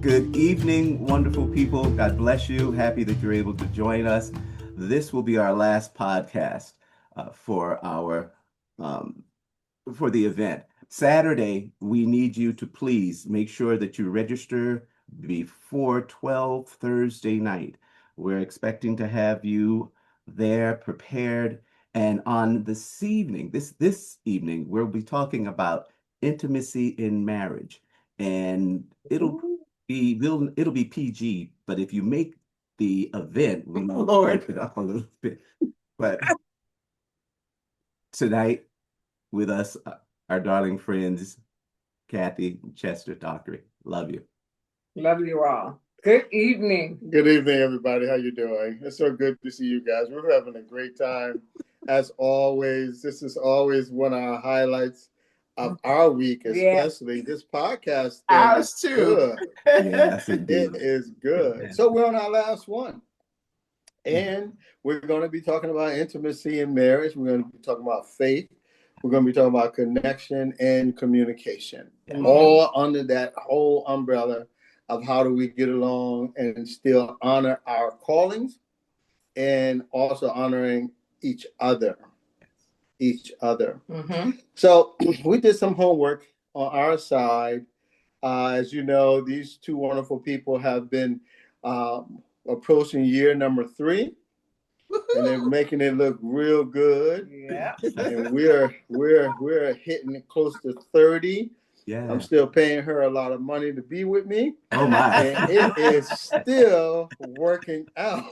Good evening, wonderful people. God bless you. Happy that you're able to join us. This will be our last podcast for our um, for the event. Saturday, we need you to please make sure that you register before 12 Thursday night. We're expecting to have you there prepared. And on this evening, we'll be talking about intimacy in marriage. And it'll be PG, but if you make the event, we will Lord. it up a little bit. But tonight with us, our darling friends, Kathy, Chester, Dockery. Love you. Love you all. Good evening. Good evening, everybody. How you doing? It's so good to see you guys. We're having a great time. As always, this is always one of our highlights of our week, especially this podcast. Ours too. Good. Yes, indeed. It is good. So we're on our last one. And we're going to be talking about intimacy in marriage. We're going to be talking about faith. We're going to be talking about connection and communication, all under that whole umbrella of how do we get along and still honor our callings and also honoring each other. So we did some homework on our side. As you know, these two wonderful people have been approaching year number 3. And they're making it look real good. Yeah. And we're hitting close to 30. Yeah. I'm still paying her a lot of money to be with me. Oh my. And it is still working out.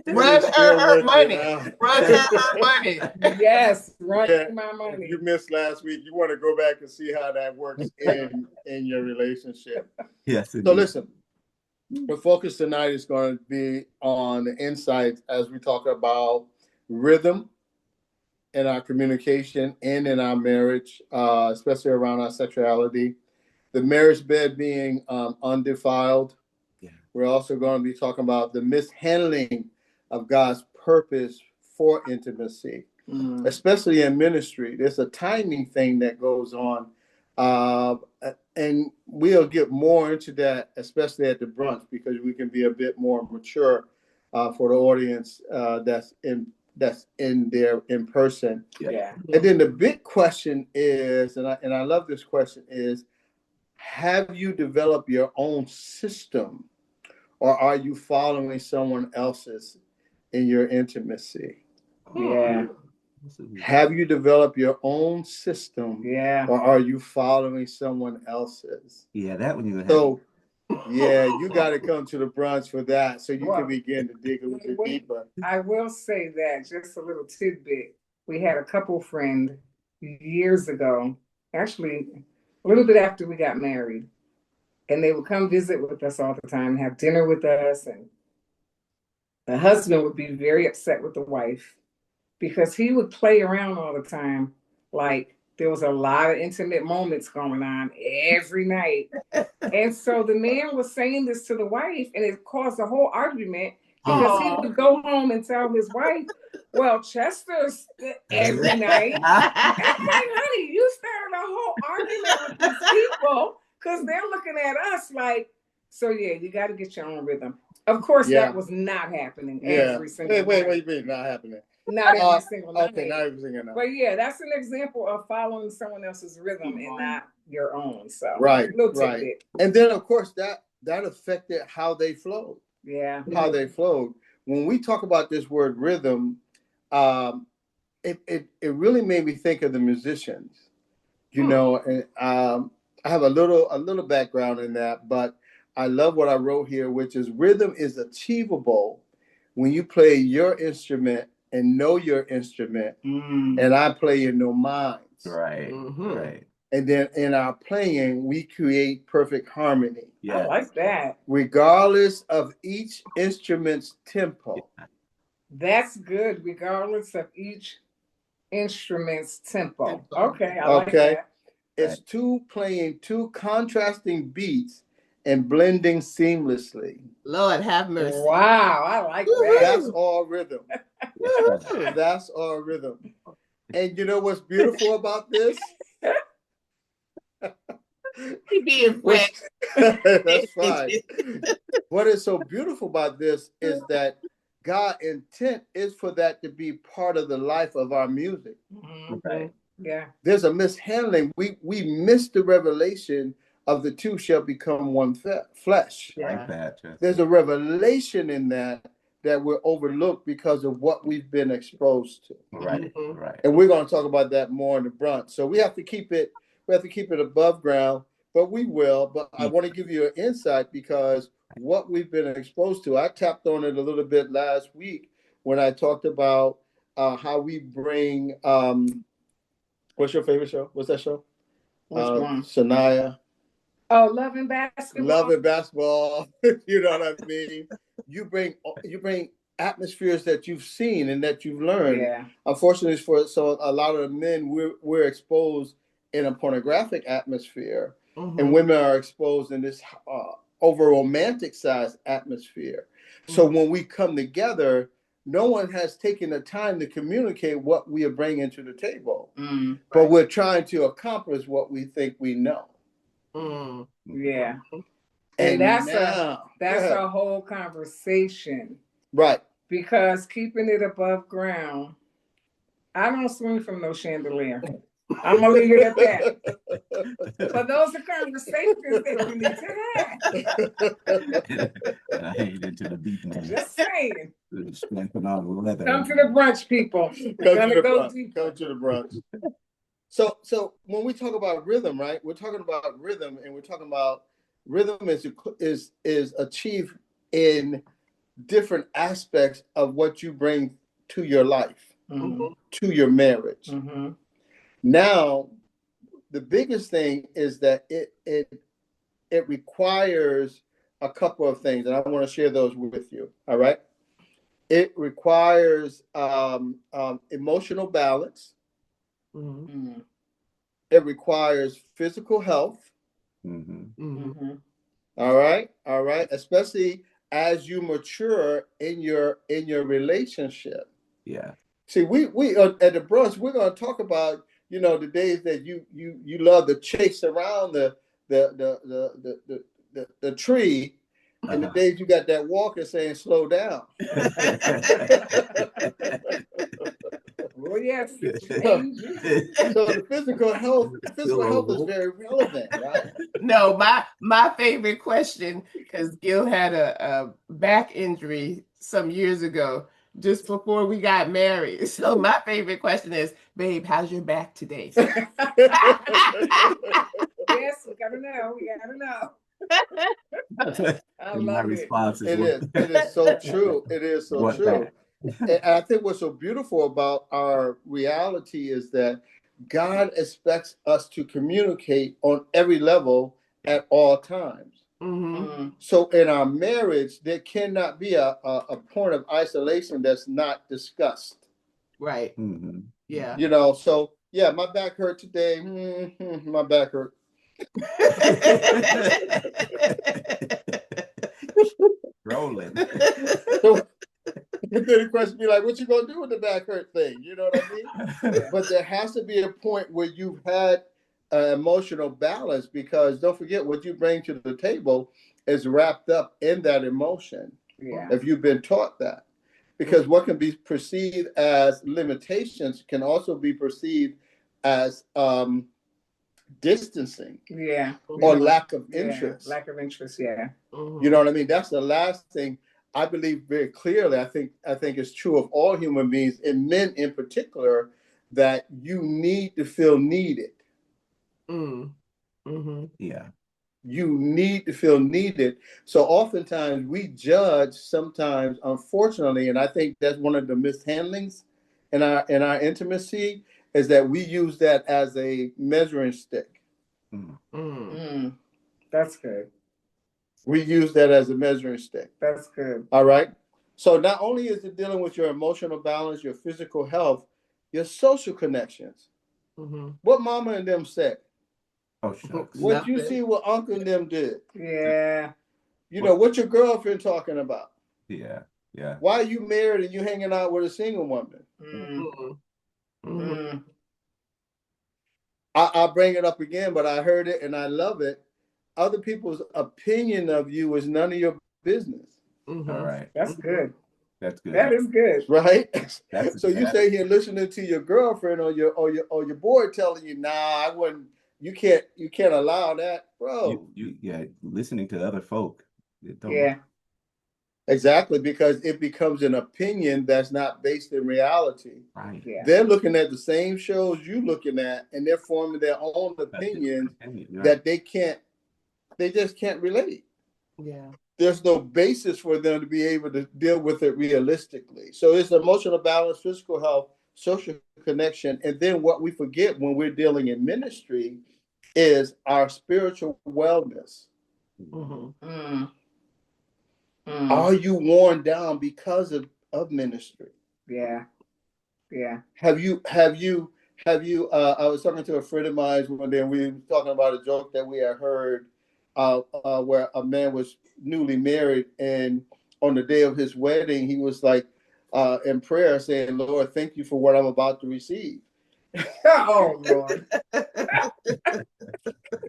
Run her money. Run her money. Yes, run my money. If you missed last week, you want to go back and see how that works in your relationship. Yes. So listen. The focus tonight is going to be on the insights as we talk about rhythm in our communication and in our marriage, especially around our sexuality. The marriage bed being undefiled. Yeah. We're also going to be talking about the mishandling of God's purpose for intimacy, especially in ministry. There's a timing thing that goes on. And we'll get more into that, especially at the brunch, because we can be a bit more mature for the audience that's in there in person. Yeah. And then the big question is, and I love this question, is have you developed your own system, or are you following someone else's in your intimacy? Yeah. Have you developed your own system? Yeah. Or are you following someone else's? Yeah, that one you have. So, yeah, you got to come to the brunch for that so you can begin to dig a little bit deeper. I will say that, just a little tidbit. We had a couple friend years ago, actually a little bit after we got married, and they would come visit with us all the time, have dinner with us, and the husband would be very upset with the wife because he would play around all the time. Like there was a lot of intimate moments going on every night. And so the man was saying this to the wife, and it caused a whole argument because he would go home and tell his wife, well, Chester's every night. And I'm like, honey, you started a whole argument with these people because they're looking at us like, so yeah, you got to get your own rhythm. Of course, that was not happening every single night. Wait, not happening? Not every single night. Okay, not every single night. But yeah, that's an example of following someone else's rhythm and not your own. So right. And then of course that affected how they flowed. Yeah. How they flowed. When we talk about this word rhythm, it really made me think of the musicians. You know, and I have a little background in that, but I love what I wrote here, which is rhythm is achievable when you play your instrument and know your instrument, and I play and know mine. Right. Right. And then in our playing, we create perfect harmony. Yeah. I like that. Regardless of each instrument's tempo. Yeah. That's good, regardless of each instrument's tempo. Okay, I like that. It's playing two contrasting beats and blending seamlessly. Lord have mercy. Wow, I like that. That's all rhythm. That's all rhythm. And you know what's beautiful about this? He being fresh. That's fine. What is so beautiful about this is that God's intent is for that to be part of the life of our music. Right. Yeah. There's a mishandling. We miss the revelation of the two shall become one flesh. Like that. Yes. There's a revelation in that we're overlooked because of what we've been exposed to. Right. Right. And we're going to talk about that more in the brunch. So we have to keep it above ground, but we will. But I want to give you an insight because what we've been exposed to, I tapped on it a little bit last week when I talked about how we bring, what's your favorite show? What's that show? Which one? Shania. Oh, Love and Basketball. Love and Basketball. You know what I mean? You bring atmospheres that you've seen and that you've learned. Yeah. Unfortunately, so a lot of the men we're exposed in a pornographic atmosphere, and women are exposed in this over romanticized atmosphere. So when we come together, no one has taken the time to communicate what we are bringing to the table, but we're trying to accomplish what we think we know. Yeah. And that's now, a whole conversation. Right. Because keeping it above ground, I don't swing from no chandelier. I'm gonna leave it at that. But those are conversations that we need to have. And I hate into the beat now. Just saying. Leather. Come to the brunch, people. Come to the brunch. So when we talk about rhythm, right? We're talking about rhythm, and we're talking about rhythm is achieved in different aspects of what you bring to your life, to your marriage. Now, the biggest thing is that it requires a couple of things, and I want to share those with you. All right. It requires emotional balance. It requires physical health. All right. Especially as you mature in your relationship. Yeah. See, we at the brunch, we're going to talk about, the days that you love to chase around the tree, and the days you got that walker saying slow down. Well, yes. So the physical health is very relevant, right? No, my favorite question, because Gil had a back injury some years ago, just before we got married. So my favorite question is, babe, how's your back today? Yes, we gotta know. I love response it is so true. It is so true. And I think what's so beautiful about our reality is that God expects us to communicate on every level at all times. So in our marriage, there cannot be a point of isolation that's not discussed. Right. Yeah. So yeah, my back hurt today. My back hurt. Rolling. Then the question be like, what you gonna do with the back hurt thing? You know what I mean? But there has to be a point where you've had emotional balance, because don't forget, what you bring to the table is wrapped up in that emotion. Yeah. If you've been taught that. Because what can be perceived as limitations can also be perceived as distancing. Yeah. Or lack of interest. Lack of interest, yeah. You know what I mean? That's the last thing I believe very clearly. I think it's true of all human beings, and men in particular, that you need to feel needed. Yeah. You need to feel needed. So oftentimes we judge, sometimes, unfortunately, and I think that's one of the mishandlings in our intimacy, is that we use that as a measuring stick. That's good. We use that as a measuring stick. That's good. All right. So not only is it dealing with your emotional balance, your physical health, your social connections. What mama and them said. Oh, shucks. What you see what uncle and them did. Yeah. What your girlfriend talking about. Yeah. Yeah. Why are you married and you hanging out with a single woman? I'll bring it up again, but I heard it and I love it. Other people's opinion of you is none of your business. Mm-hmm. All right. That's good. That's good. That is good. Right? That's So you say here listening to your girlfriend or your boy telling you, nah, I wouldn't, you can't allow that, bro. yeah, listening to other folk. It don't Yeah. Exactly, because it becomes an opinion that's not based in reality. right. Yeah. They're looking at the same shows you looking at, and they're forming their own opinions that they just can't relate. Yeah. There's no basis for them to be able to deal with it realistically. So it's emotional balance, physical health, social connection, and then what we forget when we're dealing in ministry is our spiritual wellness. Mm-hmm. Mm. Are you worn down because of ministry? Yeah. Yeah. Have you I was talking to a friend of mine one day and we were talking about a joke that we had heard where a man was newly married and on the day of his wedding he was like in prayer saying, Lord, thank you for what I'm about to receive. Oh Lord.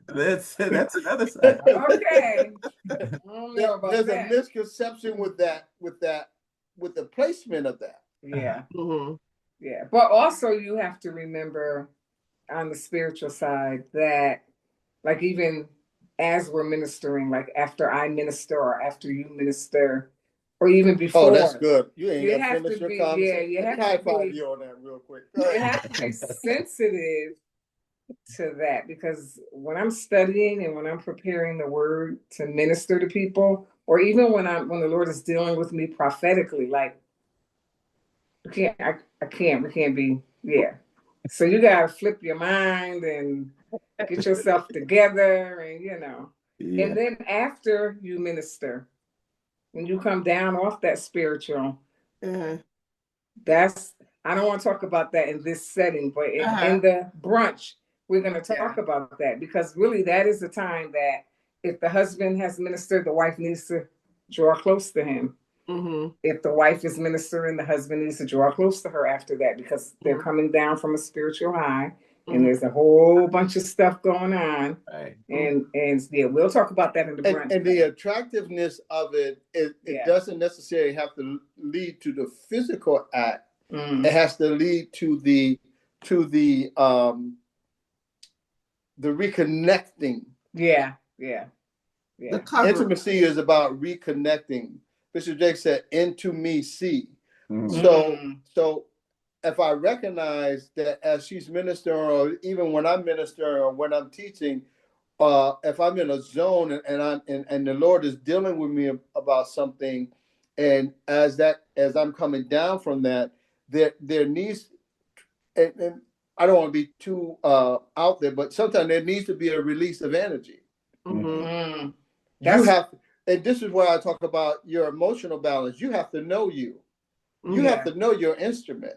That's another side. Okay. I don't know about There's that. a misconception with the placement of that. Yeah. Mm-hmm. Yeah. But also you have to remember on the spiritual side that like even as we're ministering, like after I minister or after you minister, or even before. Oh, that's good. You ain't You got to have finish to your be, conversation. you Let me have high to five be, you on that real quick. you have to be sensitive to that because when I'm studying and when I'm preparing the word to minister to people, or even when the Lord is dealing with me prophetically, like we can't be, yeah. So you gotta flip your mind and get yourself together and Yeah. and then after you minister, when you come down off that spiritual, Uh-huh. that's I don't want to talk about that in this setting, but in the brunch, we're going to talk about that because really that is the time that if the husband has ministered, the wife needs to draw close to him. Mm-hmm. If the wife is ministering, the husband needs to draw close to her after that because they're coming down from a spiritual high and there's a whole bunch of stuff going on. Right. And yeah, we'll talk about that in the brunch. And the attractiveness of it doesn't necessarily have to lead to the physical act. It has to lead to the reconnecting. Yeah. The cover. Intimacy is about reconnecting. Bishop Jake said, "Into me, see." Mm-hmm. So if I recognize that as she's ministering, or even when I'm ministering or when I'm teaching, if I'm in a zone and the Lord is dealing with me about something, and as I'm coming down from that, there needs, and I don't want to be too out there, but sometimes there needs to be a release of energy. Mm-hmm. You have, and this is where I talk about your emotional balance. You have to know you. You have to know your instrument.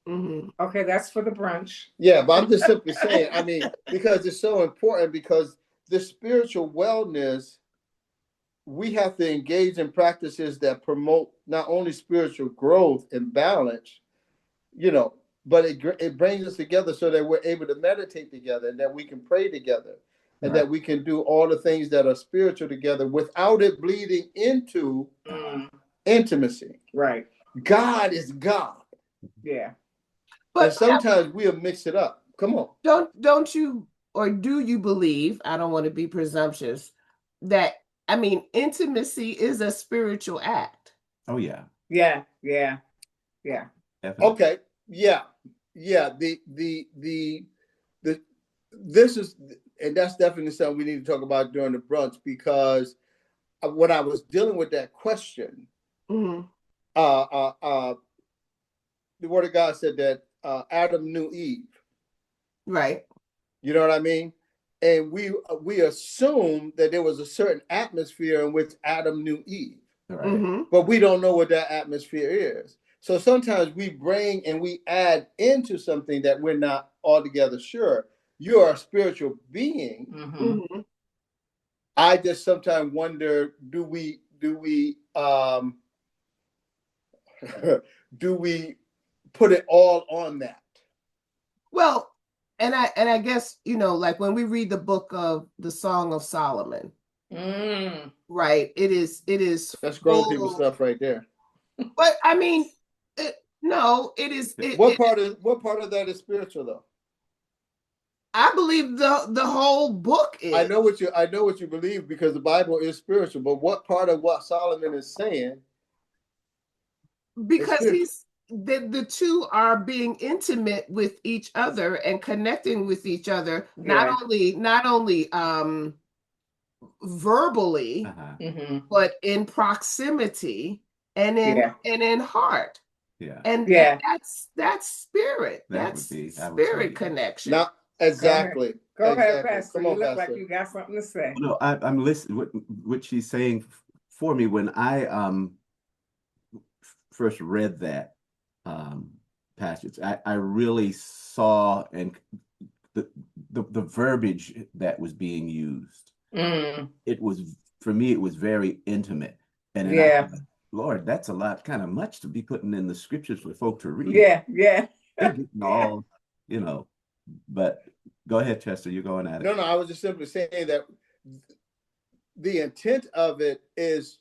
Mm-hmm. Okay, that's for the brunch. Yeah, but I'm just simply saying, I mean, because it's so important, because the spiritual wellness, we have to engage in practices that promote not only spiritual growth and balance, but it brings us together so that we're able to meditate together and that we can pray together and that we can do all the things that are spiritual together without it bleeding into intimacy. Right. God is God. Yeah. But sometimes we'll mix it up. Come on. Don't you, or do you believe, I don't want to be presumptuous, that, I mean, intimacy is a spiritual act? Oh yeah. Yeah. Definitely. Okay. Yeah. This is, and that's definitely something we need to talk about during the brunch, because when I was dealing with that question, the Word of God said that Adam knew Eve. Right. You know what I mean? And we assume that there was a certain atmosphere in which Adam knew Eve. Right. But we don't know what that atmosphere is. So sometimes we bring and we add into something that we're not altogether sure. You are a spiritual being. I just sometimes wonder, do we do we put it all on that? Well, And I guess, like when we read the book of the Song of Solomon, right? It is That's grown people full. stuff right there. But I mean, no, it is. What part of that is spiritual though? I believe the whole book is. I know what you believe because the Bible is spiritual. But what part of what Solomon is saying? Because the two are being intimate with each other and connecting with each other, not only verbally, but in proximity and in heart. Yeah. And that's spirit. That's spirit connection. Not exactly. Go ahead, Pastor. Come on, you look Pastor. Like you got something to say. No, I'm listening what she's saying for me. When I first read that passage, I really saw and the verbiage that was being used. It was, for me, it was very intimate. And then I thought, Lord, that's a lot, kind of much to be putting in the scriptures for folk to read. Yeah. They're getting all, but go ahead, Chester, you're going at it. No, I was just simply saying that the intent of it is,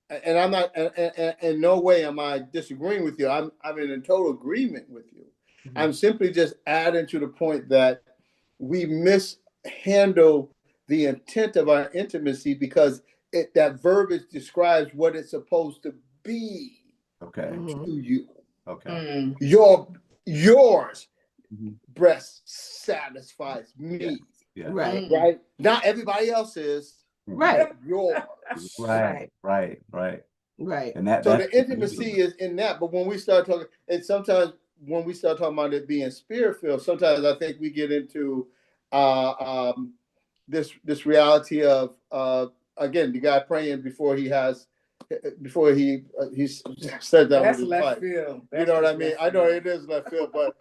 and I'm not, in no way am I disagreeing with you. I'm in total agreement with you. I'm simply just adding to the point that we mishandle the intent of our intimacy because that verbiage describes what it's supposed to be to you. Okay. Yours breast satisfies me. Yeah. Right. Not everybody else's. Right. Yours. Right. And so the intimacy is in that. But when we start talking, and sometimes when we start talking about it being spirit-filled, sometimes I think we get into this reality of again, the guy praying before he said that. That's left field. You know what I mean? I know it is left field, but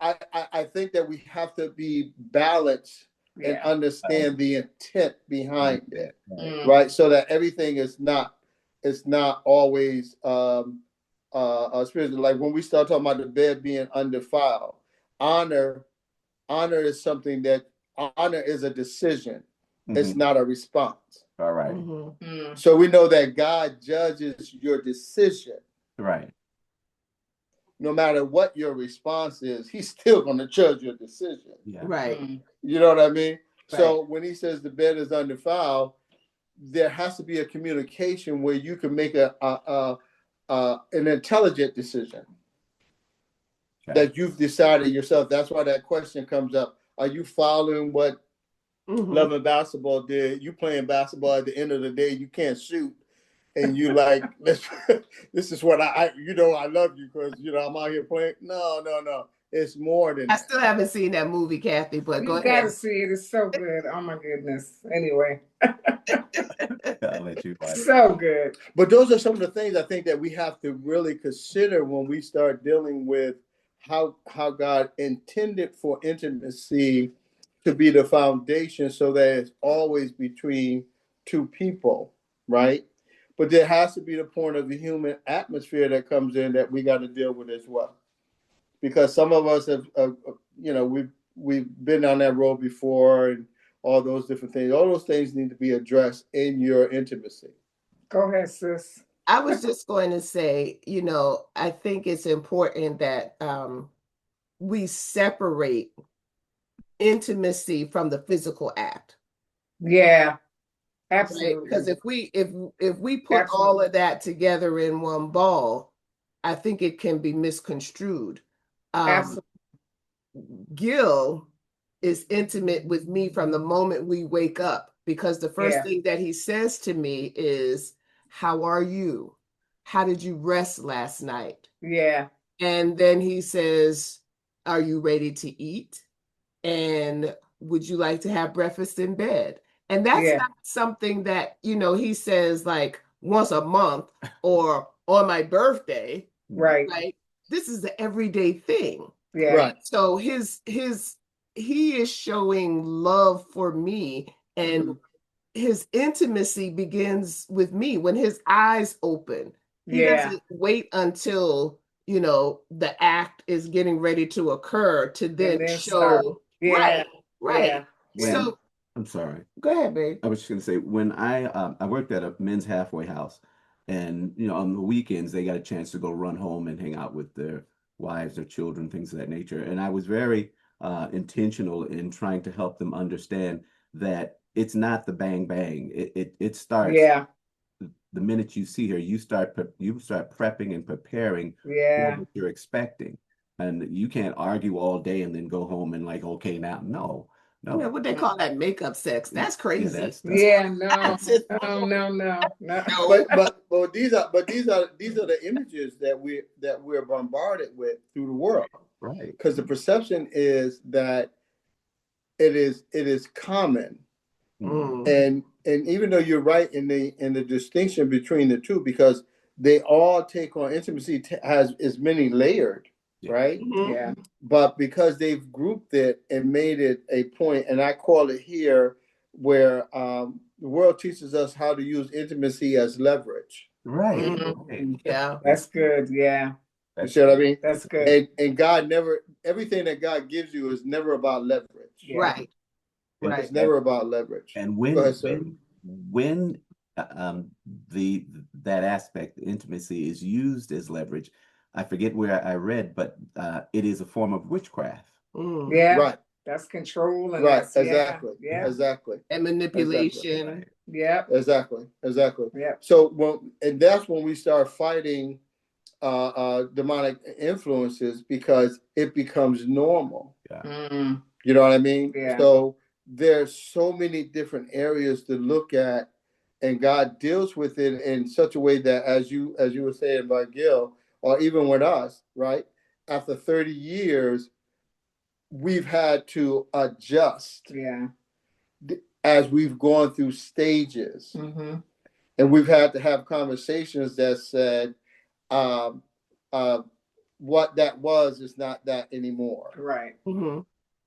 I think that we have to be balanced and understand the intent behind it, right? So that everything is not always spiritual. Like when we start talking about the bed being undefiled, honor is something that honor is a decision. It's not a response. All right. So we know that God judges your decision. Right. No matter what your response is, he's still going to judge your decision. Yeah. Right. You know what I mean? Right. So when he says the bed is undefiled, there has to be a communication where you can make an intelligent decision that you've decided yourself. That's why that question comes up. Are you following what Love and Basketball did? You playing basketball, at the end of the day, you can't shoot. And you like, this is what I love you because, I'm out here playing. No. It's more than I still haven't seen that movie, Kathy, but go ahead. You gotta see it. It's so good. Oh my goodness. Anyway. I'll let you find it. So good. But those are some of the things I think that we have to really consider when we start dealing with how God intended for intimacy to be the foundation so that it's always between two people, right? But there has to be the point of the human atmosphere that comes in that we got to deal with as well. Because some of us have, we've been on that road before and all those different things. All those things need to be addressed in your intimacy. Go ahead, sis. I was just going to say, I think it's important that we separate intimacy from the physical act. Yeah, absolutely. Right? Because if we put all of that together in one ball, I think it can be misconstrued. Gil is intimate with me from the moment we wake up, because the first thing that he says to me is, how are you? How did you rest last night? Yeah. And then he says, are you ready to eat? And would you like to have breakfast in bed? And that's not something that, he says like once a month or on my birthday. Right. This is the everyday thing. Yeah. Right. So he is showing love for me, and his intimacy begins with me when his eyes open. He doesn't wait until the act is getting ready to occur to then then start. show. Yeah. Right. Yeah. So I'm sorry. go ahead, babe. I was just going to say, when I worked at a men's halfway house, and on the weekends they got a chance to go run home and hang out with their wives or children, things of that nature. And I was very intentional in trying to help them understand that it's not the bang bang. It starts Yeah. the minute you see her. You start prepping and preparing for Yeah. what you're expecting, and you can't argue all day and then go home and like, okay, now no. Yeah, what they call that makeup sex. That's Yeah, crazy. that's Yeah, no, That's just- no. No. But these are the images that we're bombarded with through the world, right. because the perception is that it is common. Mm. And even though you're right in the distinction between the two, because they all take on intimacy is many layered, Yeah. right? Yeah. But because they've grouped it and made it a point, and I call it here where the world teaches us how to use intimacy as leverage. Right. Mhm. Right. Yeah. That's good. Yeah. You see what I mean? That's good. And God never, everything that God gives you is never about leverage. Yeah. Right. Right. It's never about leverage. And Go ahead, sir. when the that aspect, intimacy, is used as leverage, I forget where I read, but it is a form of witchcraft. Mm. Yeah. Right. That's control and Right. that's Exactly. Yeah. Exactly. And manipulation. Yep. Exactly. Yep. So and that's when we start fighting demonic influences, because it becomes normal. Yeah. Mm. You know what I mean? Yeah. So there's so many different areas to look at, and God deals with it in such a way that, as you were saying about Gil, or even with us, right? After 30 years, we've had to adjust. Yeah. As we've gone through stages. Mm-hmm. And we've had to have conversations that said, what that was is not that anymore. Right. Mm-hmm.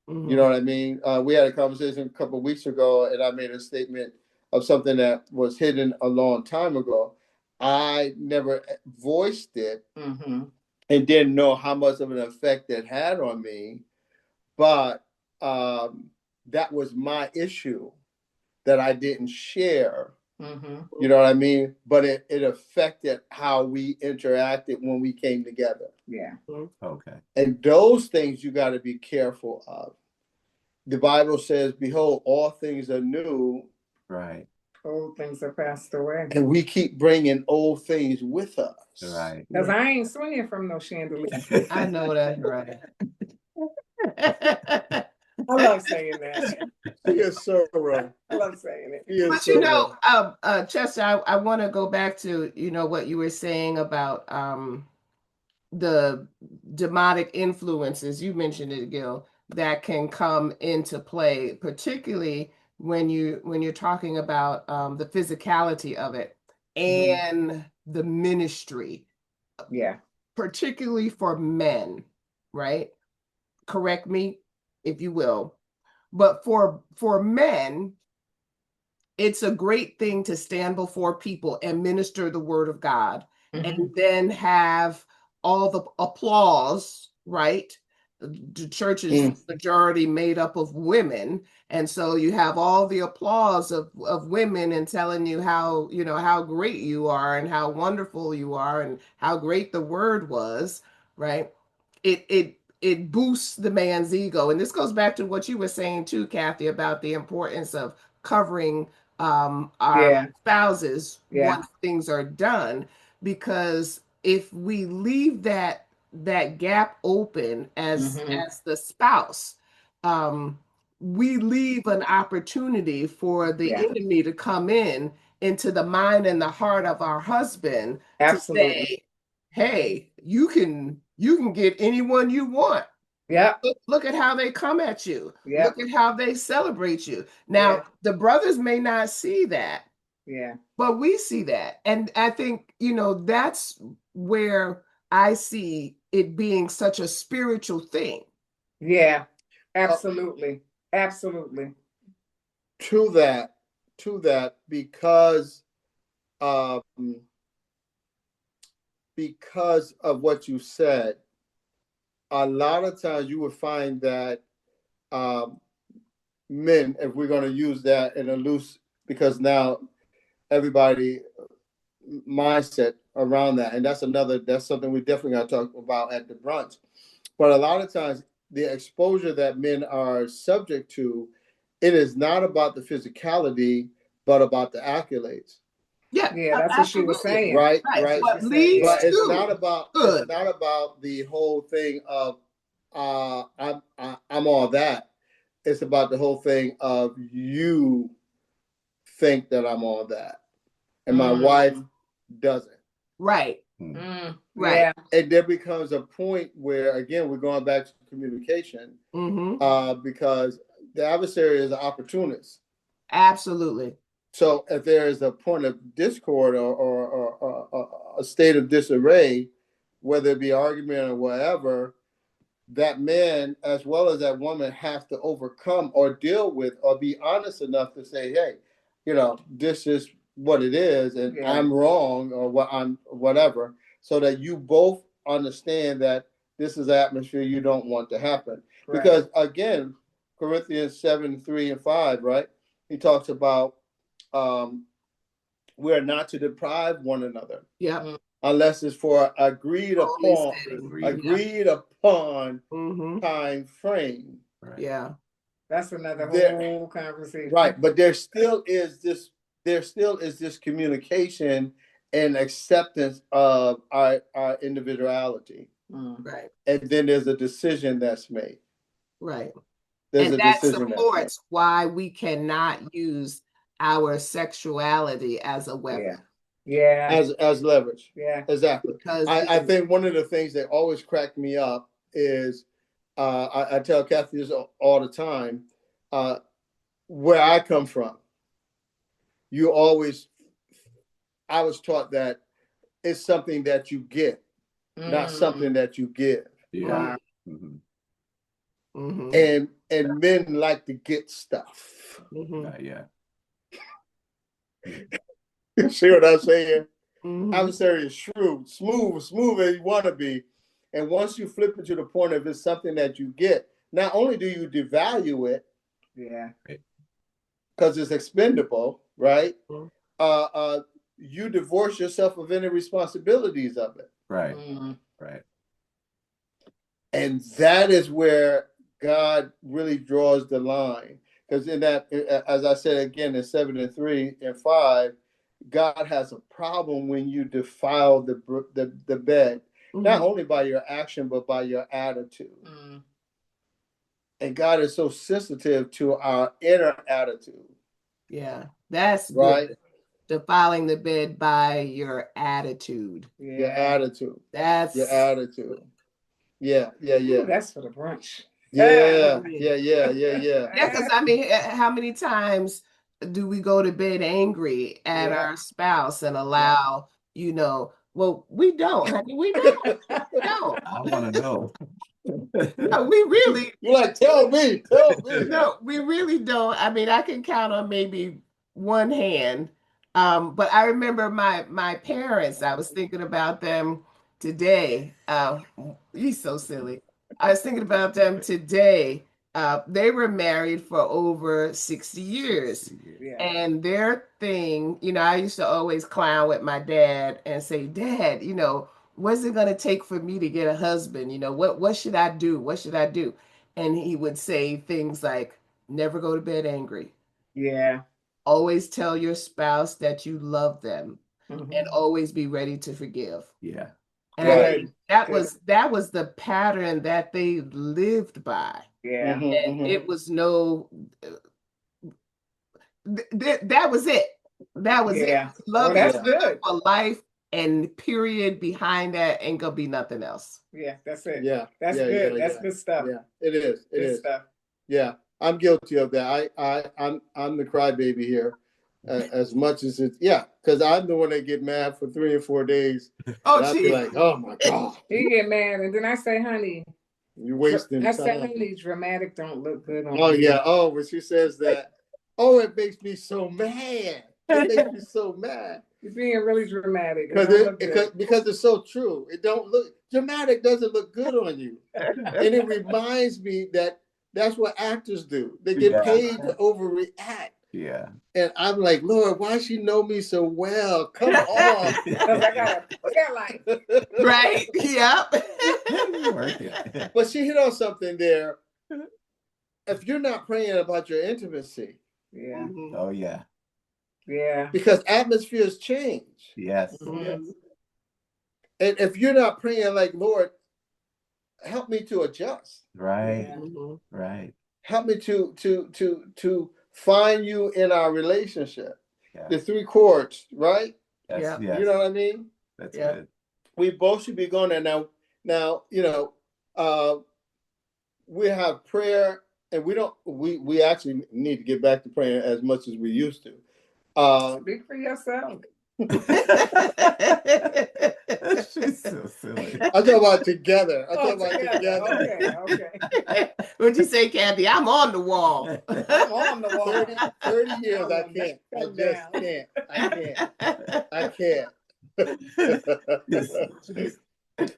Mm-hmm. You know what I mean? We had a conversation a couple of weeks ago, and I made a statement of something that was hidden a long time ago. I never voiced it Mm-hmm. and didn't know how much of an effect it had on me, but that was my issue that I didn't share. Mm-hmm. You know what I mean? But it affected how we interacted when we came together. Yeah. Okay. And those things you got to be careful of. The Bible says, behold, all things are new. Right. Old things are passed away. And we keep bringing old things with us. Right. Because I ain't swinging from no chandelier. I know that's right. I love saying that. He is so right. I love saying it. He is But so right. Chester, I want to go back to what you were saying about the demonic influences. You mentioned it, Gil, that can come into play, particularly when you're talking about the physicality of it and the ministry. Yeah. Particularly for men, right? Correct me if you will. But for men, it's a great thing to stand before people and minister the word of God, and then have all the applause, right? The church is majority made up of women, and so you have all the applause of women and telling you how how great you are and how wonderful you are and how great the word was, right? It boosts the man's ego, and this goes back to what you were saying too, Kathy, about the importance of covering our spouses once things are done, because if we leave that gap open as the spouse, we leave an opportunity for the enemy to come into the mind and the heart of our husband. Absolutely. To say, hey, you can get anyone you want. Yeah. Look at how they come at you. Yeah. Look at how they celebrate you. Now, the brothers may not see that. Yeah. But we see that. And I think, that's where I see it being such a spiritual thing. Yeah. Absolutely. Absolutely. To that, because because of what you said, a lot of times you would find that men, if we're going to use that in a loose, because now everybody mindset around that, and that's something we definitely got to talk about at the brunch. But a lot of times the exposure that men are subject to, it is not about the physicality, but about the accolades. Yeah, that's what she was saying. Right. What leads But it's to not about good. it's not about the whole thing of I'm all that. It's about the whole thing of you think that I'm all that, and my wife doesn't. Right. Right. Yeah. And there becomes a point where, again, we're going back to communication, because the adversary is an opportunist. Absolutely. So if there is a point of discord or a state of disarray, whether it be argument or whatever, that man as well as that woman have to overcome or deal with or be honest enough to say, hey, this is what it is, and I'm wrong, or what I'm whatever, so that you both understand that this is an atmosphere you don't want to happen. Right. Because again, Corinthians 7:3-5, right? He talks about we're not to deprive one another. Yeah. Unless it's for agreed upon time frame. Right. Yeah. That's another whole conversation. Right. But there still is this communication and acceptance of our individuality. Right. And then there's a decision that's made. Right. There's and that supports why we cannot use our sexuality as a weapon. Yeah. As leverage. Yeah. Exactly. Because I think one of the things that always cracked me up is I tell Kathy this all the time, where I come from, I was taught that it's something that you get, not something that you give. Yeah. And men like to get stuff. Yeah. You see what I'm saying? Adversary is shrewd, smooth as you want to be. And once you flip it to the point of it's something that you get, not only do you devalue it, because it's expendable, right? You divorce yourself of any responsibilities of it. Right. Right. And that is where God really draws the line. Because in that, as I said again, in 7:3-5, God has a problem when you defile the bed, not only by your action, but by your attitude. And God is so sensitive to our inner attitude. Yeah, that's right. Good. Defiling the bed by your attitude. Your attitude. That's your attitude. Yeah. Ooh, that's for the brunch. Yeah. Yeah, because I mean, how many times do we go to bed angry at our spouse and allow, well, we don't, honey. We don't. We don't. I want to know. No, we really. You're like, tell me. No, we really don't. I mean, I can count on maybe one hand. But I remember my parents, I was thinking about them today. You're so silly. I was thinking about them today. They were married for over 60 years. And their thing, I used to always clown with my dad and say, Dad, what's it going to take for me to get a husband? What should I do? What should I do? And he would say things like, never go to bed angry. Yeah. Always tell your spouse that you love them and always be ready to forgive. Yeah. And that was the pattern that they lived by. Yeah. And it was that was it. That was it. Love that's good. For life, and period behind that ain't gonna be nothing else. Yeah, that's it. Yeah. That's good. That's good stuff. Yeah, it is. It is. Stuff. Yeah. I'm guilty of that. I'm the crybaby here, as much as it's because I'm the one that get mad for 3 or 4 days. Oh, I'd be like, oh my God. You get mad, and then I say, honey, you're wasting time. I say, honey, dramatic don't look good on you. you. When she says that, it makes me so mad. It makes me so mad. You're being really dramatic. Because it's so true. It don't look dramatic. Doesn't look good on you, and it reminds me that that's what actors do. They get paid to overreact. Yeah. And I'm like, Lord, why she know me so well? Come on. I got a life. Right. Yep. But she hit on something there. If you're not praying about your intimacy. Yeah. Oh, yeah. Yeah. Because atmospheres change. Yes. Mm-hmm. And if you're not praying like, Lord, help me to adjust. Right. Yeah. Right. Help me to find you in our relationship. Yeah. The 3 chords, right? Yes. You know what I mean? That's good. We both should be going there now. We have prayer, and we actually need to get back to praying as much as we used to. Speak for yourself. She's so silly. I'm talking about together. Okay. What'd you say, Kathy? I'm on the wall. I'm on the wall. 30 years, I can't. I just can't. I can't.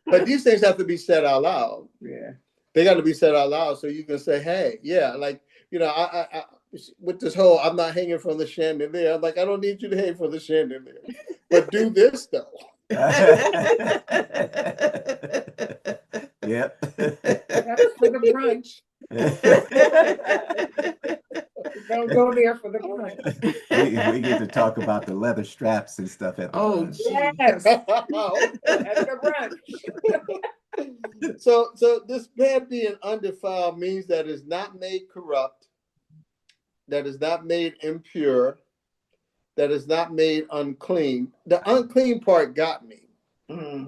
But these things have to be said out loud. Yeah. They got to be said out loud so you can say, hey, yeah, like, I with this whole I'm not hanging from the chandelier. I'm like, I don't need you to hang from the chandelier. But do this though. Yep. That's for the brunch. Don't go there for the brunch. We get to talk about the leather straps and stuff at the brunch. Yes. At the brunch. So this bed being undefiled means that it's not made corrupt, that is not made impure, that is not made unclean. The unclean part got me.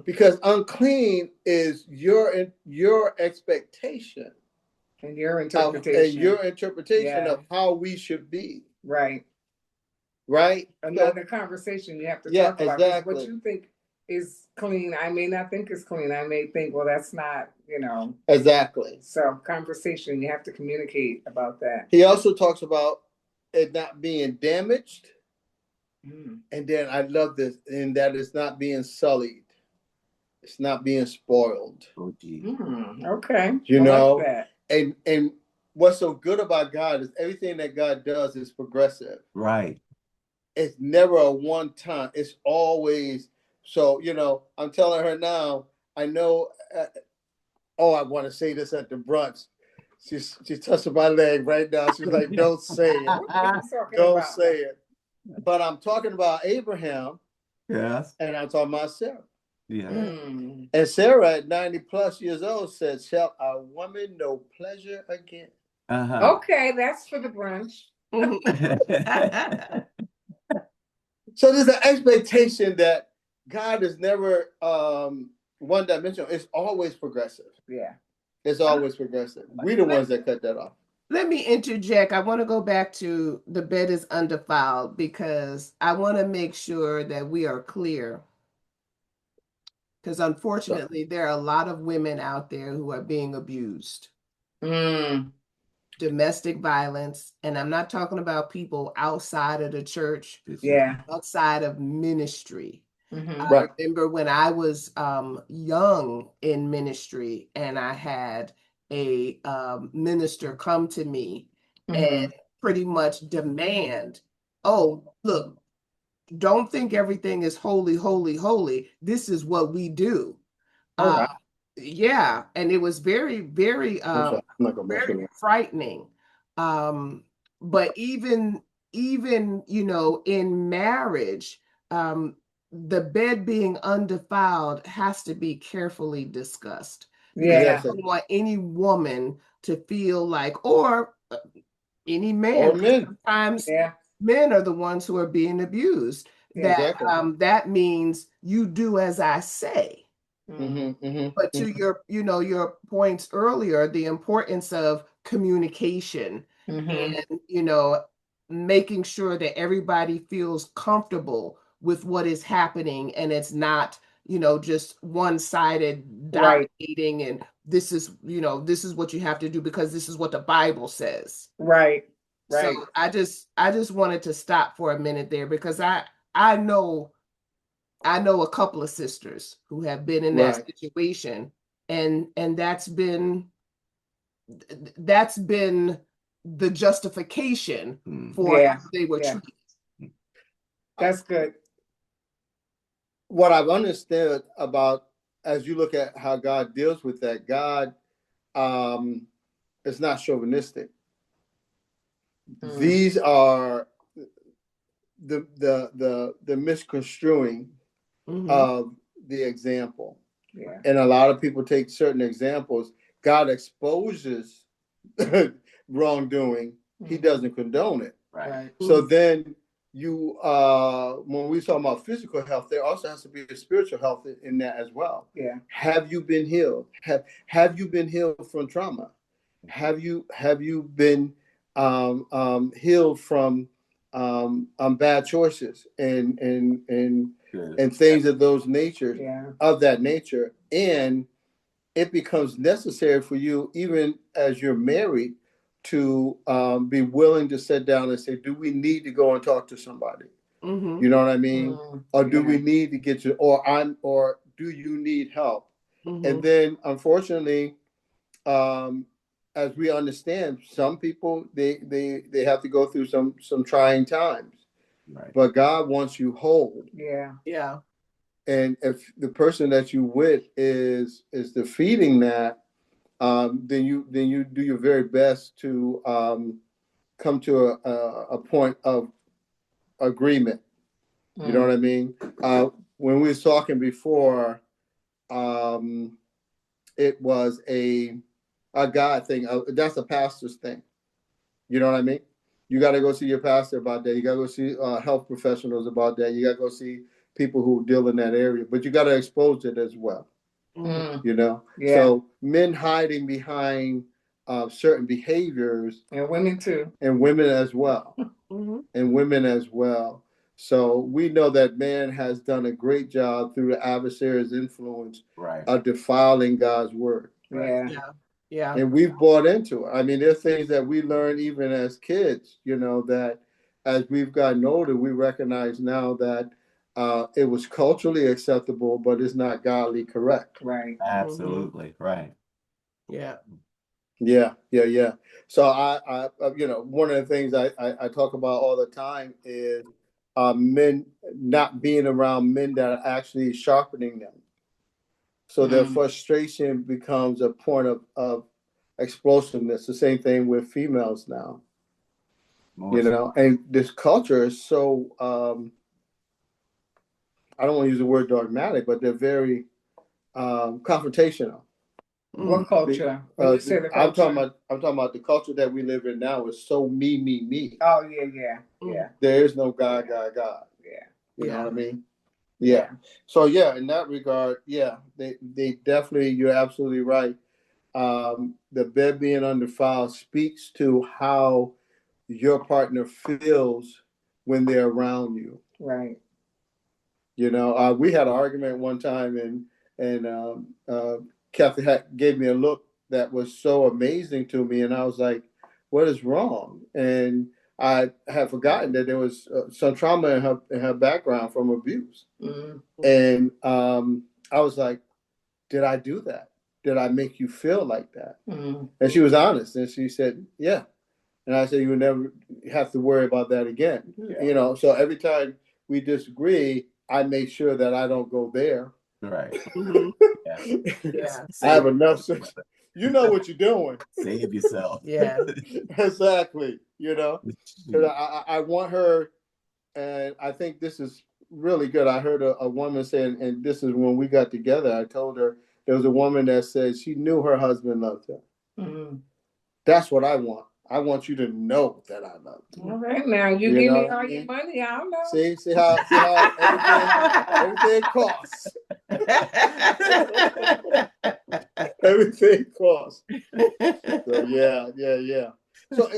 Because unclean is your expectation. And your interpretation. Of how we should be. Right. Another conversation you have to talk about. Exactly. What you think is clean, I may not think is clean. I may think, well, that's not, Exactly. So conversation, you have to communicate about that. He also talks about it not being damaged. And then I love this, in that it's not being sullied. It's not being spoiled. Oh, gee. Okay. Like that. And what's so good about God is everything that God does is progressive. Right. It's never a one time. It's always. So, I'm telling her now, I know, I want to say this at the brunch. She's touching my leg right now. She's like, don't say it. Don't say it. But I'm talking about Abraham. Yes. And I'm talking about Sarah. Yeah. And Sarah at 90 plus years old said, shall a woman know pleasure again? Okay, that's for the brunch. So there's an expectation that God is never one dimensional. It's always progressive. Yeah. It's always progressive. We're the ones that cut that off. Let me interject. I want to go back to the bed is undefiled because I want to make sure that we are clear. Because unfortunately, there are a lot of women out there who are being abused. Domestic violence. And I'm not talking about people outside of the church. Outside of ministry. I remember when I was young in ministry and I had a minister come to me and pretty much demand, oh, look, don't think everything is holy, holy, holy. This is what we do. Yeah. And it was very, very, very frightening. But even, in marriage, the bed being undefiled has to be carefully discussed. Yeah. I don't want any woman to feel like, or any man, or men. Sometimes men are the ones who are being abused. That means you do as I say. But to your points earlier, the importance of communication and making sure that everybody feels comfortable with what is happening and it's not just one-sided dominating and this is what you have to do because this is what the Bible says. So I just wanted to stop for a minute there because I know I know a couple of sisters who have been in that situation, and that's been the justification for how they were treated. That's good. What I've understood about, as you look at how God deals with that, God is not chauvinistic. These are the misconstruing of the example. And a lot of people take certain examples. God exposes wrongdoing. He doesn't condone it. Right. So then you when we talk about physical health, there also has to be a spiritual health in that as well. Yeah. Have you been healed? Have you been healed from trauma? Have you been healed from bad choices and things of those natures, of that nature? And it becomes necessary for you, even as you're married, to be willing to sit down and say, do we need to go and talk to somebody? You know what I mean? Or do we need to get you, or do you need help? And then, unfortunately, as we understand, some people they have to go through some trying times. Right. But God wants you whole. Yeah. Yeah. And if the person that you with is defeating that, then you do your very best to come to a point of agreement. You know what I mean? When we was talking before, it was a God thing. That's a pastor's thing. You know what I mean? You got to go see your pastor about that. You got to go see health professionals about that. You got to go see people who deal in that area. But you got to expose it as well. You know? Yeah. So men hiding behind certain behaviors. And women too. And women as well. And women as well. So we know that man has done a great job through the adversary's influence of defiling God's word. Yeah. Yeah. And we've bought into it. I mean, there's things that we learned even as kids, you know, that as we've gotten older, we recognize now that it was culturally acceptable, but it's not godly correct. Right. Absolutely. Right. Yeah. Yeah. So I you know, one of the things I talk about all the time is men not being around men that are actually sharpening them. So their frustration becomes a point of explosiveness. The same thing with females now. You know, and this culture is so I don't want to use the word dogmatic, but they're very confrontational. What culture? When you say the culture? I'm talking about the culture that we live in now is so me. Oh yeah. There is no God. Yeah. You know what I mean? Yeah. So yeah, in that regard, yeah, they definitely, you're absolutely right. The bed being undefiled speaks to how your partner feels when they're around you. Right. You know, we had an argument one time, and Kathy gave me a look that was so amazing to me, and I was like, "What is wrong?" And I had forgotten that there was some trauma in her background from abuse, and I was like, "Did I do that? Did I make you feel like that?" And she was honest, and she said, "Yeah." And I said, "You would never have to worry about that again." You know, so every time we disagree, I make sure that I don't go there. Right. Yeah. I have enough sense. You know what you're doing. Save yourself. Yeah. Exactly. You know, I want her, and I think this is really good. I heard a woman saying, and this is when we got together, I told her there was a woman that said she knew her husband loved her. That's what I want. I want you to know that I love you. All right, now you give me all your money. I don't know. See how everything costs. Everything costs. So yeah. So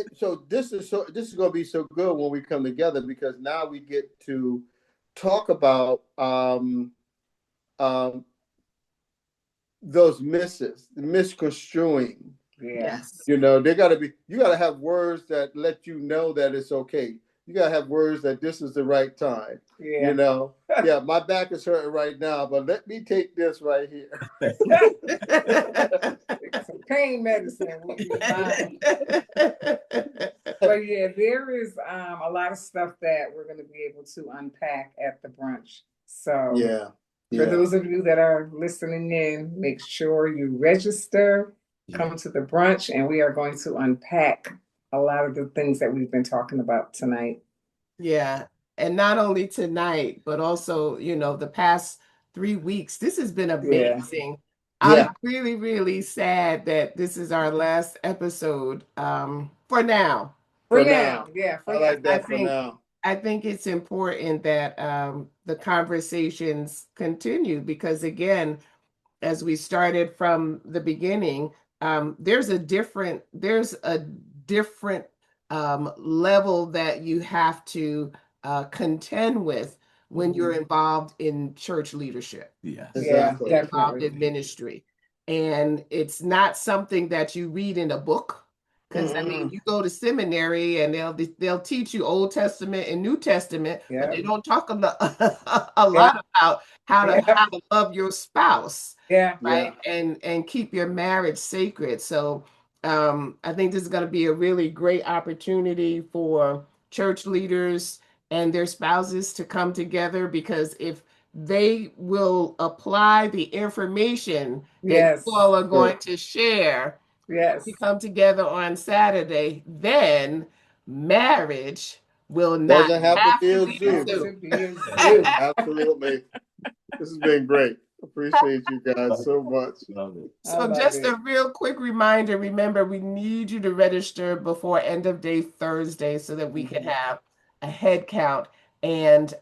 this is going to be so good when we come together, because now we get to talk about those misconstruing. Yes. You know, you got to have words that let you know that it's okay. you gotta have words that this is the right time. Yeah. You know, yeah, my back is hurting right now, but let me take this right here. Some pain medicine will be fine. But yeah, there is a lot of stuff that we're going to be able to unpack at the brunch. So Yeah. for those of you that are listening in, make sure you register, come to the brunch, and we are going to unpack a lot of the things that we've been talking about tonight. Yeah. And not only tonight, but also, the past 3 weeks. This has been amazing. Yeah. I'm really, really sad that this is our last episode for now. For now. Yeah. I like that for now. I think it's important that the conversations continue because, again, as we started from the beginning, there's a different level that you have to contend with when you're involved in church leadership. Yes. Exactly. Yeah, Involved in ministry. And it's not something that you read in a book. Because I mean, you go to seminary and they'll teach you Old Testament and New Testament, but they don't talk a lot about how to love your spouse, right? And keep your marriage sacred. So I think this is going to be a really great opportunity for church leaders and their spouses to come together, because if they will apply the information that you all are going to share, we come together on Saturday, then marriage will not Doesn't have to be a zoo. zoo. Absolutely. This has been great. Appreciate you guys so much. Love it. So just a real quick reminder, remember, we need you to register before end of day Thursday so that we can have a head count and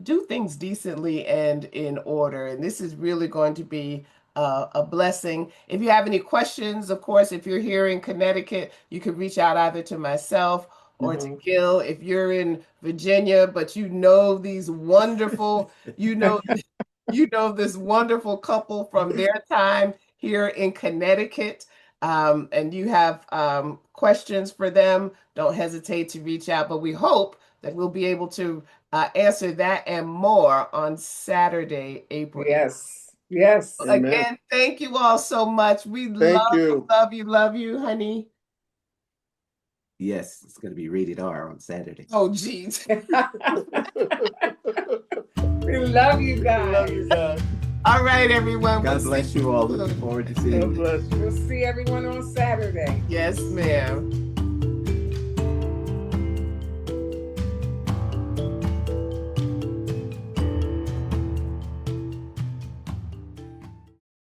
do things decently and in order. And this is really going to be a blessing. If you have any questions, of course, if you're here in Connecticut, you can reach out either to myself or to Gil. If you're in Virginia, but these wonderful, this wonderful couple from their time here in Connecticut, and you have questions for them, don't hesitate to reach out. But we hope that we'll be able to answer that and more on Saturday, April. Yes. Again, thank you all so much. We love you, honey. Yes, it's going to be rated R on Saturday. Oh, geez. We love you guys. All right, everyone. God bless you all. Looking forward to seeing you. We'll see everyone on Saturday. Yes, ma'am.